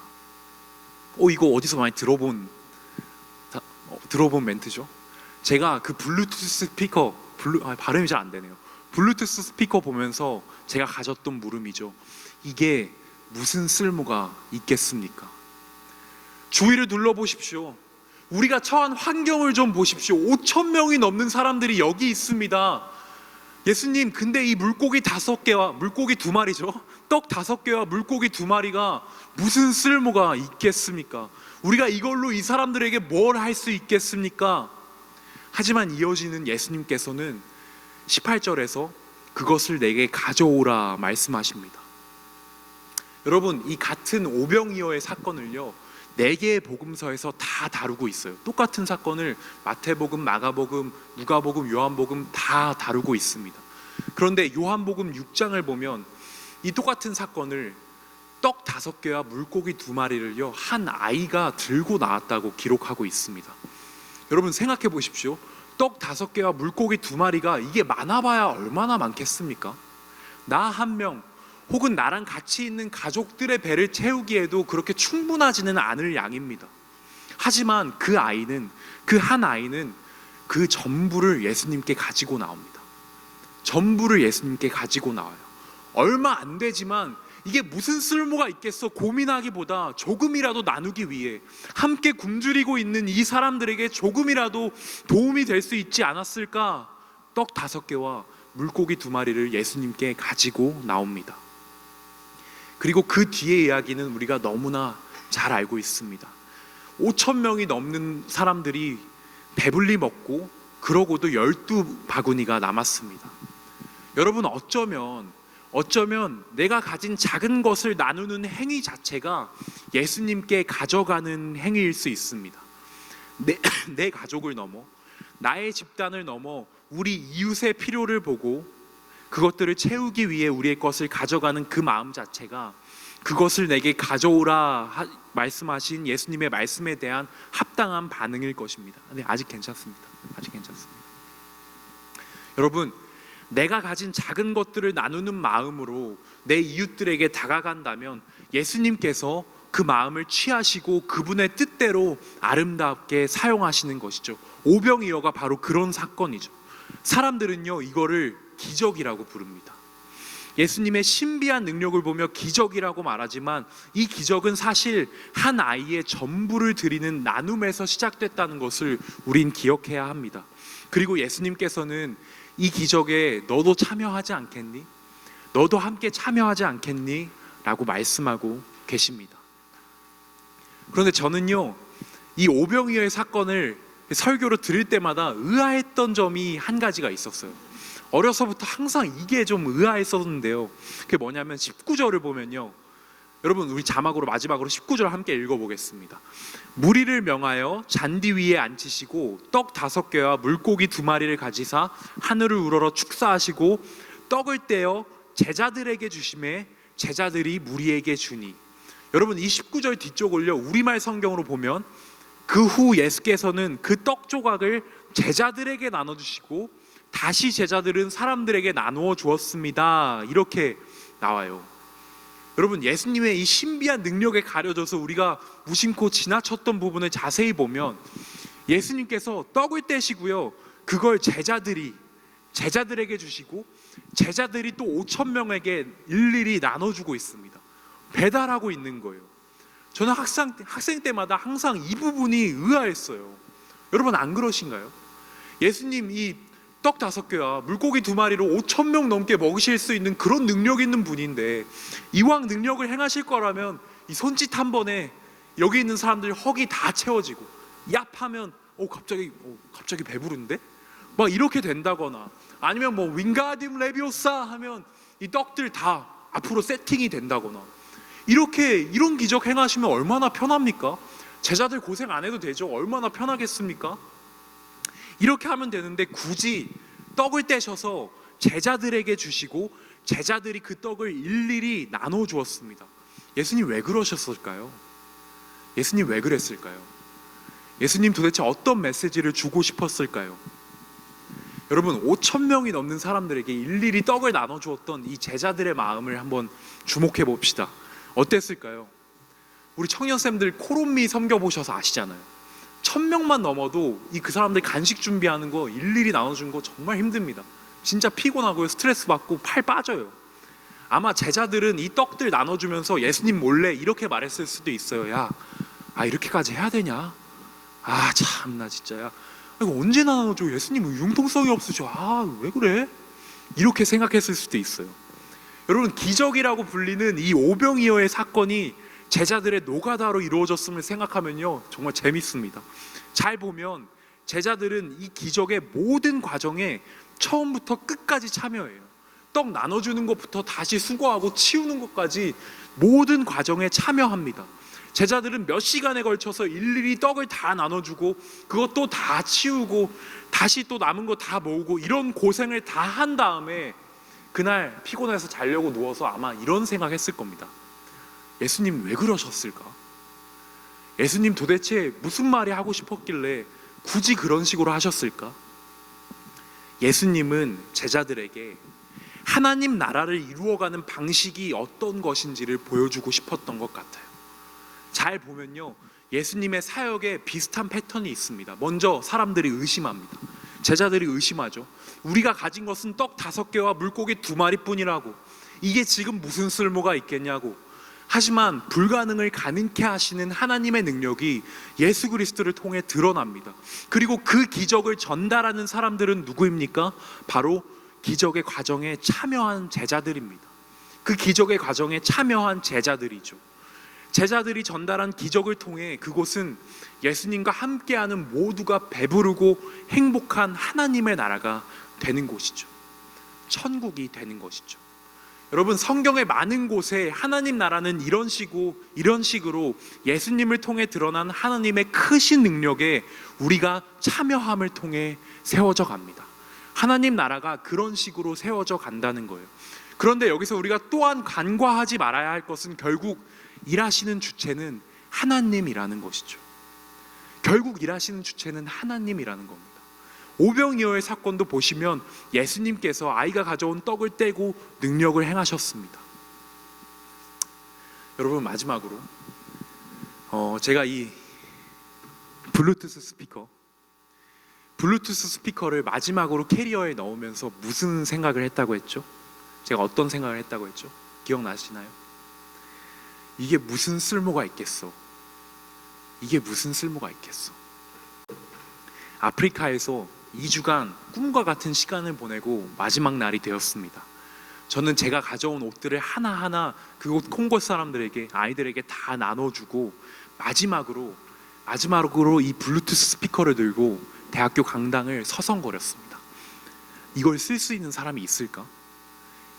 이거 어디서 많이 들어본 멘트죠? 제가 그 블루투스 스피커, 발음이 잘 안 되네요. 블루투스 스피커 보면서 제가 가졌던 물음이죠. 이게 무슨 쓸모가 있겠습니까? 주위를 둘러보십시오. 우리가 처한 환경을 좀 보십시오. 5,000명이 넘는 사람들이 여기 있습니다. 예수님, 근데 이 물고기 5개와 물고기 2마리죠, 떡 5개와 물고기 2마리가 무슨 쓸모가 있겠습니까? 우리가 이걸로 이 사람들에게 뭘 할 수 있겠습니까? 하지만 이어지는 예수님께서는 18절에서 그것을 내게 가져오라 말씀하십니다. 여러분, 이 같은 오병이어의 사건을요, 4개의 복음서에서 다 다루고 있어요. 똑같은 사건을 마태복음, 마가복음, 누가복음, 요한복음 다 다루고 있습니다. 그런데 요한복음 6장을 보면 이 똑같은 사건을 떡 5개와 물고기 2마리를요 한 아이가 들고 나왔다고 기록하고 있습니다. 여러분, 생각해 보십시오. 떡 5개와 물고기 2마리가 이게 많아봐야 얼마나 많겠습니까? 나 한 명 혹은 나랑 같이 있는 가족들의 배를 채우기에도 그렇게 충분하지는 않을 양입니다. 하지만 그 한 아이는 그 전부를 예수님께 가지고 나옵니다. 전부를 예수님께 가지고 나와요. 얼마 안 되지만 이게 무슨 쓸모가 있겠어 고민하기보다 조금이라도 나누기 위해 함께 굶주리고 있는 이 사람들에게 조금이라도 도움이 될 수 있지 않았을까? 떡 5개와 물고기 2마리를 예수님께 가지고 나옵니다. 그리고 그 뒤의 이야기는 우리가 너무나 잘 알고 있습니다. 5,000명이 넘는 사람들이 배불리 먹고 그러고도 12바구니가 남았습니다. 여러분, 어쩌면 내가 가진 작은 것을 나누는 행위 자체가 예수님께 가져가는 행위일 수 있습니다. 내 가족을 넘어, 나의 집단을 넘어 우리 이웃의 필요를 보고 그것들을 채우기 위해 우리의 것을 가져가는 그 마음 자체가 그것을 내게 가져오라 말씀하신 예수님의 말씀에 대한 합당한 반응일 것입니다. 네, 아직 괜찮습니다. 여러분, 내가 가진 작은 것들을 나누는 마음으로 내 이웃들에게 다가간다면 예수님께서 그 마음을 취하시고 그분의 뜻대로 아름답게 사용하시는 것이죠. 오병이어가 바로 그런 사건이죠. 사람들은요, 이거를 기적이라고 부릅니다. 예수님의 신비한 능력을 보며 기적이라고 말하지만 이 기적은 사실 한 아이의 전부를 드리는 나눔에서 시작됐다는 것을 우린 기억해야 합니다. 그리고 예수님께서는 이 기적에 너도 참여하지 않겠니? 너도 함께 참여하지 않겠니? 라고 말씀하고 계십니다. 그런데 저는요, 이 오병이어의 사건을 설교로 들을 때마다 의아했던 점이 한 가지가 있었어요. 어려서부터 항상 이게 좀 의아했었는데요. 그게 뭐냐면 19절을 보면요, 여러분 우리 자막으로 마지막으로 19절 함께 읽어보겠습니다. 무리를 명하여 잔디 위에 앉히시고 떡 5개와 물고기 2마리를 가지사 하늘을 우러러 축사하시고 떡을 떼어 제자들에게 주시매 제자들이 무리에게 주니. 여러분, 이 19절 뒤쪽을요, 우리말 성경으로 보면 그 후 예수께서는 그 떡 조각을 제자들에게 나눠주시고 다시 제자들은 사람들에게 나누어 주었습니다. 이렇게 나와요. 여러분, 예수님의 이 신비한 능력에 가려져서 우리가 무심코 지나쳤던 부분을 자세히 보면 예수님께서 떡을 떼시고요, 그걸 제자들에게 주시고 제자들이 또 5,000명에게 일일이 나눠주고 있습니다. 배달하고 있는 거예요. 저는 학생 때마다 항상 이 부분이 의아했어요. 여러분, 안 그러신가요? 예수님 이 떡 5개와 물고기 2마리로 5,000명 넘게 먹으실 수 있는 그런 능력 있는 분인데, 이왕 능력을 행하실 거라면 이 손짓 한 번에 여기 있는 사람들 허기 다 채워지고 얍 하면 갑자기 배부른데? 막 이렇게 된다거나, 아니면 뭐 윙가디움 레비오사 하면 이 떡들 다 앞으로 세팅이 된다거나, 이런 기적 행하시면 얼마나 편합니까? 제자들 고생 안 해도 되죠. 얼마나 편하겠습니까? 이렇게 하면 되는데 굳이 떡을 떼셔서 제자들에게 주시고 제자들이 그 떡을 일일이 나눠 주었습니다. 예수님 왜 그러셨을까요? 예수님 왜 그랬을까요? 예수님 도대체 어떤 메시지를 주고 싶었을까요? 여러분, 5,000명이 넘는 사람들에게 일일이 떡을 나눠 주었던 이 제자들의 마음을 한번 주목해 봅시다. 어땠을까요? 우리 청년쌤들 코롬미 섬겨보셔서 아시잖아요. 1,000명만 넘어도 그 사람들 간식 준비하는 거 일일이 나눠준 거 정말 힘듭니다. 진짜 피곤하고요, 스트레스 받고 팔 빠져요. 아마 제자들은 이 떡들 나눠주면서 예수님 몰래 이렇게 말했을 수도 있어요. 야, 이렇게까지 해야 되냐? 참나 진짜야. 이거 언제 나눠줘? 예수님은 융통성이 없으셔. 왜 그래? 이렇게 생각했을 수도 있어요. 여러분, 기적이라고 불리는 이 오병이어의 사건이 제자들의 노가다로 이루어졌음을 생각하면요, 정말 재밌습니다. 잘 보면 제자들은 이 기적의 모든 과정에 처음부터 끝까지 참여해요. 떡 나눠주는 것부터 다시 수거하고 치우는 것까지 모든 과정에 참여합니다. 제자들은 몇 시간에 걸쳐서 일일이 떡을 다 나눠주고 그것도 다 치우고 다시 또 남은 거 다 모으고 이런 고생을 다 한 다음에 그날 피곤해서 자려고 누워서 아마 이런 생각했을 겁니다. 예수님 왜 그러셨을까? 예수님 도대체 무슨 말이 하고 싶었길래 굳이 그런 식으로 하셨을까? 예수님은 제자들에게 하나님 나라를 이루어가는 방식이 어떤 것인지를 보여주고 싶었던 것 같아요. 잘 보면요, 예수님의 사역에 비슷한 패턴이 있습니다. 먼저 사람들이 의심합니다. 제자들이 의심하죠. 우리가 가진 것은 떡 5개와 물고기 2마리뿐이라고, 이게 지금 무슨 쓸모가 있겠냐고. 하지만 불가능을 가능케 하시는 하나님의 능력이 예수 그리스도를 통해 드러납니다. 그리고 그 기적을 전달하는 사람들은 누구입니까? 바로 기적의 과정에 참여한 제자들입니다. 그 기적의 과정에 참여한 제자들이죠. 제자들이 전달한 기적을 통해 그곳은 예수님과 함께하는 모두가 배부르고 행복한 하나님의 나라가 되는 곳이죠. 천국이 되는 것이죠. 여러분, 성경의 많은 곳에 하나님 나라는 이런 식으로 예수님을 통해 드러난 하나님의 크신 능력에 우리가 참여함을 통해 세워져 갑니다. 하나님 나라가 그런 식으로 세워져 간다는 거예요. 그런데 여기서 우리가 또한 간과하지 말아야 할 것은 결국 일하시는 주체는 하나님이라는 것이죠. 결국 일하시는 주체는 하나님이라는 겁니다. 오병이어의 사건도 보시면 예수님께서 아이가 가져온 떡을 떼고 능력을 행하셨습니다. 여러분, 마지막으로 제가 이 블루투스 스피커를 마지막으로 캐리어에 넣으면서 무슨 생각을 했다고 했죠? 제가 어떤 생각을 했다고 했죠? 기억나시나요? 이게 무슨 쓸모가 있겠어? 이게 무슨 쓸모가 있겠어? 아프리카에서 2주간 꿈과 같은 시간을 보내고 마지막 날이 되었습니다. 저는 제가 가져온 옷들을 하나하나 그곳 콩고 사람들에게, 아이들에게 다 나눠주고 마지막으로 이 블루투스 스피커를 들고 대학교 강당을 서성거렸습니다. 이걸 쓸 수 있는 사람이 있을까?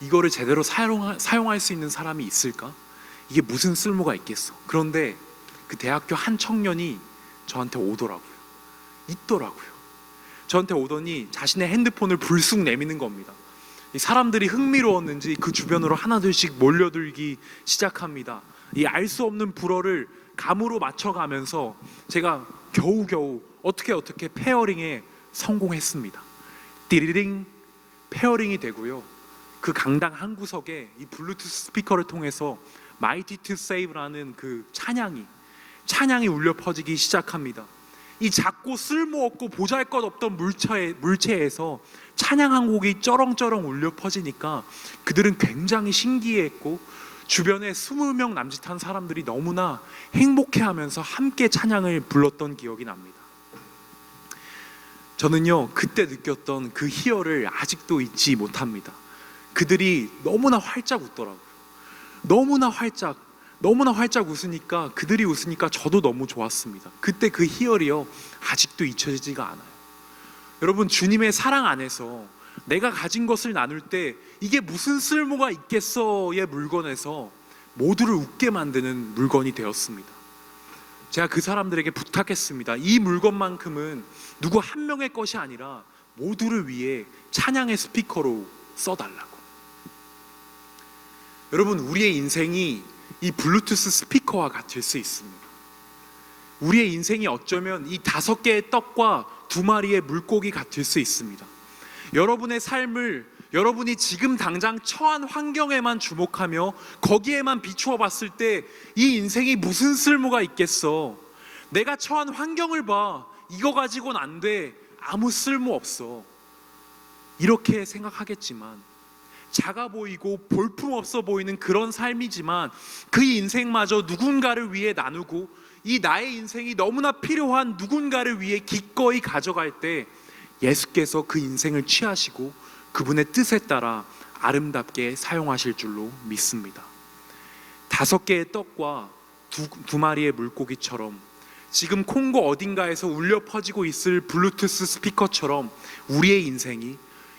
이거를 제대로 사용할 수 있는 사람이 있을까? 이게 무슨 쓸모가 있겠어? 그런데 그 대학교 한 청년이 저한테 있더라고요. 저한테 오더니 자신의 핸드폰을 불쑥 내미는 겁니다. 이 사람들이 흥미로웠는지 그 주변으로 하나둘씩 몰려들기 시작합니다. 이 알 수 없는 불어를 감으로 맞춰가면서 제가 겨우겨우 어떻게 페어링에 성공했습니다. 띠리링, 페어링이 되고요. 그 강당 한 구석에 이 블루투스 스피커를 통해서 Mighty to Save라는 그 찬양이 울려 퍼지기 시작합니다. 이 작고 쓸모없고 보잘것없던 물체에서 찬양 한 곡이 쩌렁쩌렁 울려 퍼지니까 그들은 굉장히 신기해했고 주변에 20명 남짓한 사람들이 너무나 행복해하면서 함께 찬양을 불렀던 기억이 납니다. 저는요, 그때 느꼈던 그 희열을 아직도 잊지 못합니다. 그들이 너무나 활짝 웃더라고요. 너무나 활짝 웃으니까, 그들이 웃으니까 저도 너무 좋았습니다. 그때 그 희열이요, 아직도 잊혀지지가 않아요. 여러분, 주님의 사랑 안에서 내가 가진 것을 나눌 때 이게 무슨 쓸모가 있겠어의 물건에서 모두를 웃게 만드는 물건이 되었습니다. 제가 그 사람들에게 부탁했습니다. 이 물건만큼은 누구 한 명의 것이 아니라 모두를 위해 찬양의 스피커로 써달라고. 여러분, 우리의 인생이 이 블루투스 스피커와 같을 수 있습니다. 우리의 인생이 어쩌면 이 5개의 떡과 2마리의 물고기 같을 수 있습니다. 여러분의 삶을 여러분이 지금 당장 처한 환경에만 주목하며 거기에만 비추어 봤을 때 이 인생이 무슨 쓸모가 있겠어? 내가 처한 환경을 봐. 이거 가지고는 안 돼. 아무 쓸모 없어. 이렇게 생각하겠지만, 작아 보이고 볼품없어 보이는 그런 삶이지만 그 인생마저 누군가를 위해 나누고 이 나의 인생이 너무나 필요한 누군가를 위해 기꺼이 가져갈 때 예수께서 그 인생을 취하시고 그분의 뜻에 따라 아름답게 사용하실 줄로 믿습니다. 5개의 떡과 2마리의 물고기처럼 지금 콩고 어딘가에서 울려 퍼지고 있을 블루투스 스피커처럼 우리의 인생이,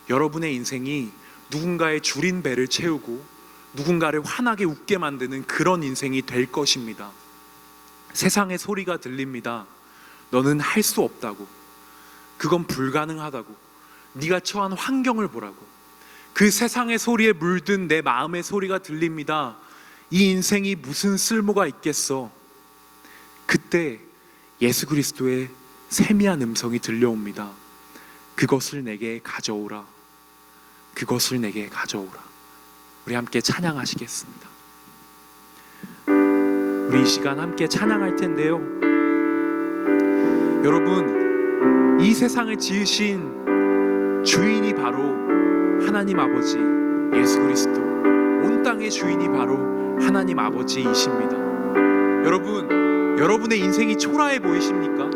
여러분의 인생이 누군가의 줄인 배를 채우고 누군가를 환하게 웃게 만드는 그런 인생이 될 것입니다. 세상의 소리가 들립니다. 너는 할 수 없다고. 그건 불가능하다고. 네가 처한 환경을 보라고. 그 세상의 소리에 물든 내 마음의 소리가 들립니다. 이 인생이 무슨 쓸모가 있겠어? 그때 예수 그리스도의 세미한 음성이 들려옵니다. 그것을 내게 가져오라. 그것을 내게 가져오라. 우리 함께 찬양하시겠습니다. 우리 이 시간 함께 찬양할 텐데요, 여러분, 이 세상을 지으신 주인이 바로 하나님 아버지 예수 그리스도, 온 땅의 주인이 바로 하나님 아버지이십니다. 여러분, 여러분의 인생이 초라해 보이십니까?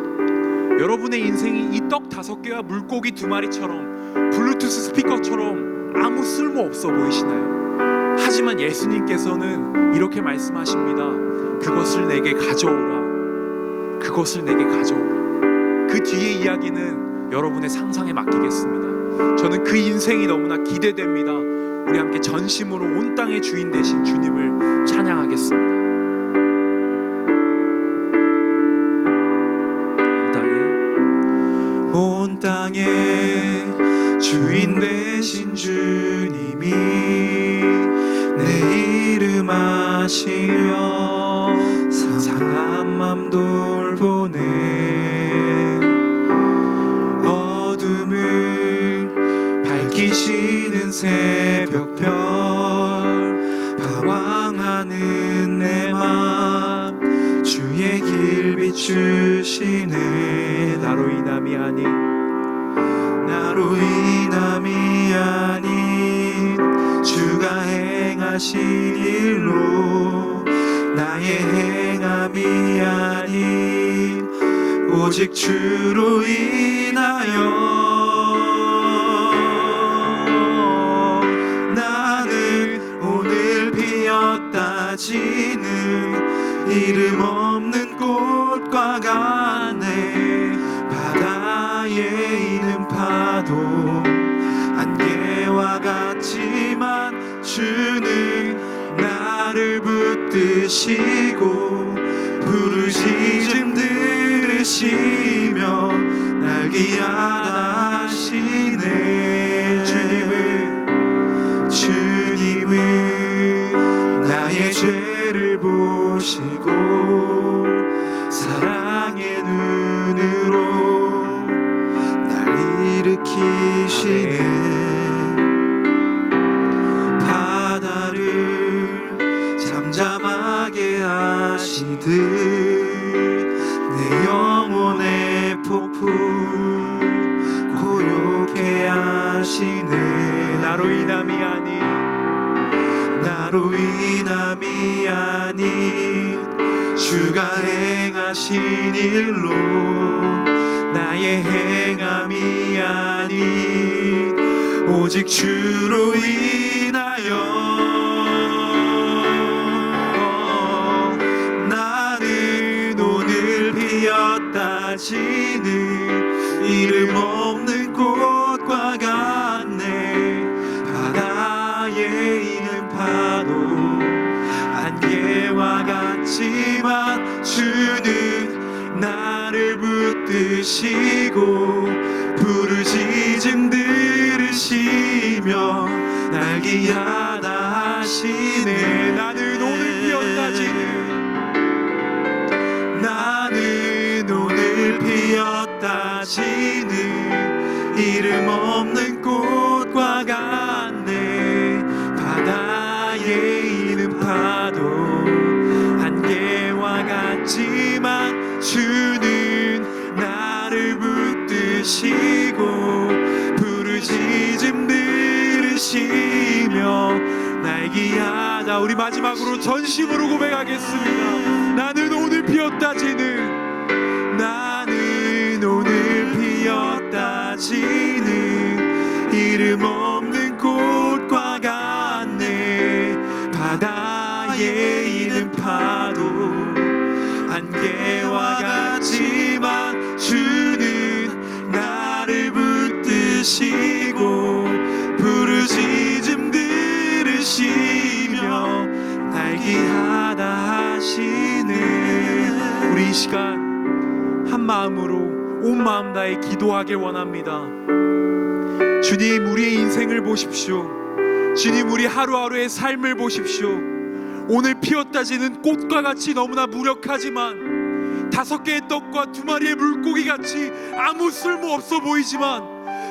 여러분의 인생이 이 떡 5개와 물고기 2마리처럼 블루투스 스피커처럼 아무 쓸모 없어 보이시나요? 하지만 예수님께서는 이렇게 말씀하십니다. 그것을 내게 가져오라. 그것을 내게 가져오라. 그 뒤의 이야기는 여러분의 상상에 맡기겠습니다. 저는 그 인생이 너무나 기대됩니다. 우리 함께 전심으로 온 땅의 주인 되신 주님을 찬양하겠습니다. 온 땅의 주인 되신 주님이 내 이름 아시며 상한 맘 돌보네. 어둠을 밝히시는 새벽별, 방황하는 내 맘 주의 길 비추시네. 나로 인함이 아닌, 나로 인함이 아닌 주가 행하신 일로, 나의 행함이 아닌 오직 주로 인하여 나는 오늘 피었다 지는 이름 없는 꽃과 같네. 바다에 있는 파도 안개와 같지만 주는 나를 붙드시고 부르짖음 들으시며 날 기하시네. 주님은 나의 죄를 보시고 사랑의 눈으로 날 일으키시네. 바다를 잠잠하게 하시듯 내 영혼의 폭풍 고요케 하시네. 나로 인함이 아닌, 나로 인함이 아닌 주가 행하신 일로, 나의 행함이 아닌 오직 주로 인하여 나는 오늘 피었다 지는 이름 없는 꽃과 같네. 바다에 있는 파도 안개와 같지만 주는 나를 붙드시고 부르짖음 들으시며 날 기하다 하시네. 나는 오늘 피었다 지는, 나는 오늘 피었다 지는 이름 없는 꽃과 같네. 바다에 있는 파도 안개와 같지만 주는 나를 붙드시고 부르짖음 들으시며 날 기하다. 우리 마지막으로 전심으로 고백하겠습니다. 나는 오늘 피었다 지는, 나는 오늘 피었다 지는 이름 없는 꽃과 같네. 바다에 있는 파도 안개와 같지만 주는 나를 붙드시고 부르짖음 들으시며 날 기하다 하시네. 우리 이 시간 한 마음으로 온 마음 다해 기도하길 원합니다. 주님, 우리의 인생을 보십시오. 주님, 우리 하루하루의 삶을 보십시오. 오늘 피었다 지는 꽃과 같이 너무나 무력하지만 5개의 떡과 2마리의 물고기 같이 아무 쓸모 없어 보이지만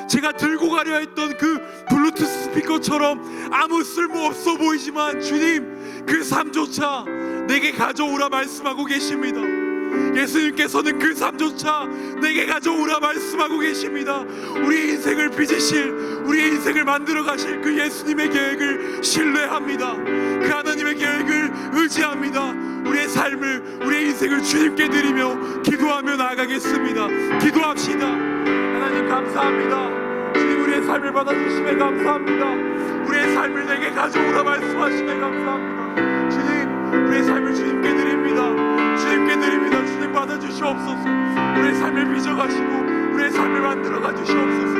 제가 들고 가려 했던 그 블루투스 스피커처럼 아무 쓸모 없어 보이지만 주님 그 삶조차 내게 가져오라 말씀하고 계십니다. 예수님께서는 그 삶조차 내게 가져오라 말씀하고 계십니다. 우리의 인생을 빚으실, 우리의 인생을 만들어 가실 그 예수님의 계획을 신뢰합니다. 그 하나님의 계획을 의지합니다. 우리의 삶을, 우리의 인생을 주님께 드리며 기도하며 나아가겠습니다. 기도합시다. 하나님 감사합니다. 주님 우리의 삶을 받아주심에 감사합니다. 우리의 삶을 내게 가져오라 말씀하심에 감사합니다. 주님 우리의 삶을 주님께 드립니다. 주님께 드립니다. 주님 받아주시옵소서. 우리의 삶을 빚어가시고 우리의 삶을 만들어가 주시옵소서.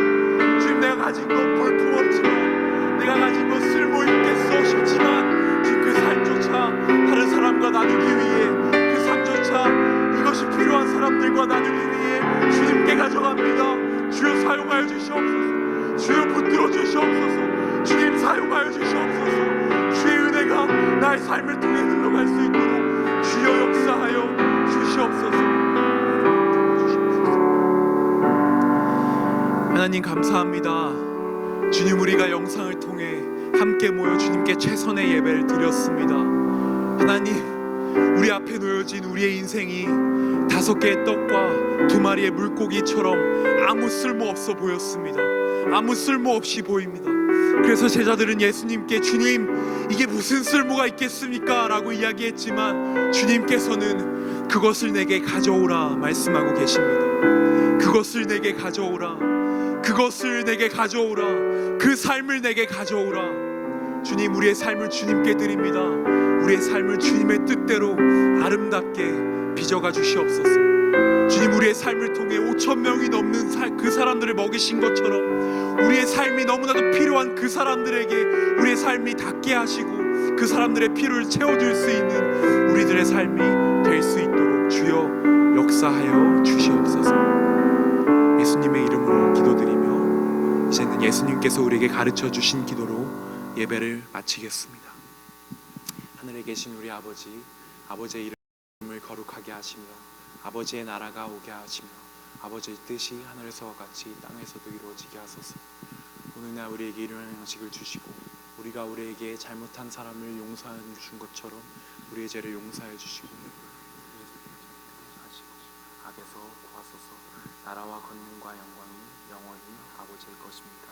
주님 내가 가진 것 볼품없지만, 내가 가진 것 쓸모있겠어 싶지만 주님 그 삶조차 다른 사람과 나누기 위해, 그 삶조차 이것이 필요한 사람들과 나누기 위해 주님께 가져갑니다. 주여 사용하여 주시옵소서. 주여 붙들어 주시옵소서. 주님 사용하여 주시옵소서. 주의 은혜가 나의 삶을 통해 흘러갈 수 있도록 주여 역사하여 주시옵소서. 하나님 감사합니다. 주님 우리가 영상을 통해 함께 모여 주님께 최선의 예배를 드렸습니다. 하나님 우리 앞에 놓여진 우리의 인생이 5개의 떡과 2마리의 물고기처럼 아무 쓸모 없어 보였습니다. 아무 쓸모 없이 보입니다. 그래서 제자들은 예수님께 주님 이게 무슨 쓸모가 있겠습니까? 라고 이야기했지만 주님께서는 그것을 내게 가져오라 말씀하고 계십니다. 그것을 내게 가져오라. 그것을 내게 가져오라. 그 삶을 내게 가져오라. 주님 우리의 삶을 주님께 드립니다. 우리의 삶을 주님의 뜻대로 아름답게 빚어가 주시옵소서. 주님 우리의 삶을 통해 5,000명이 넘는 그 사람들을 먹이신 것처럼 우리의 삶이 너무나도 필요한 그 사람들에게 우리의 삶이 닿게 하시고 그 사람들의 필요를 채워줄 수 있는 우리들의 삶이 될 수 있도록 주여 역사하여 주시옵소서. 예수님의 이름으로 기도드리며 이제는 예수님께서 우리에게 가르쳐 주신 기도로 예배를 마치겠습니다. 하늘에 계신 우리 아버지, 아버지의 이름을 거룩하게 하시며 아버지의 나라가 오게 하시며 아버지의 뜻이 하늘에서와 같이 땅에서도 이루어지게 하소서. 오늘날 우리에게 일용할 양식을 주시고 우리가 우리에게 잘못한 사람을 용서해 주신 것처럼 우리의 죄를 용서해 주시고 악에서 구하소서. 나라와 권능과 영광이 영원히 아버지의 것입니다.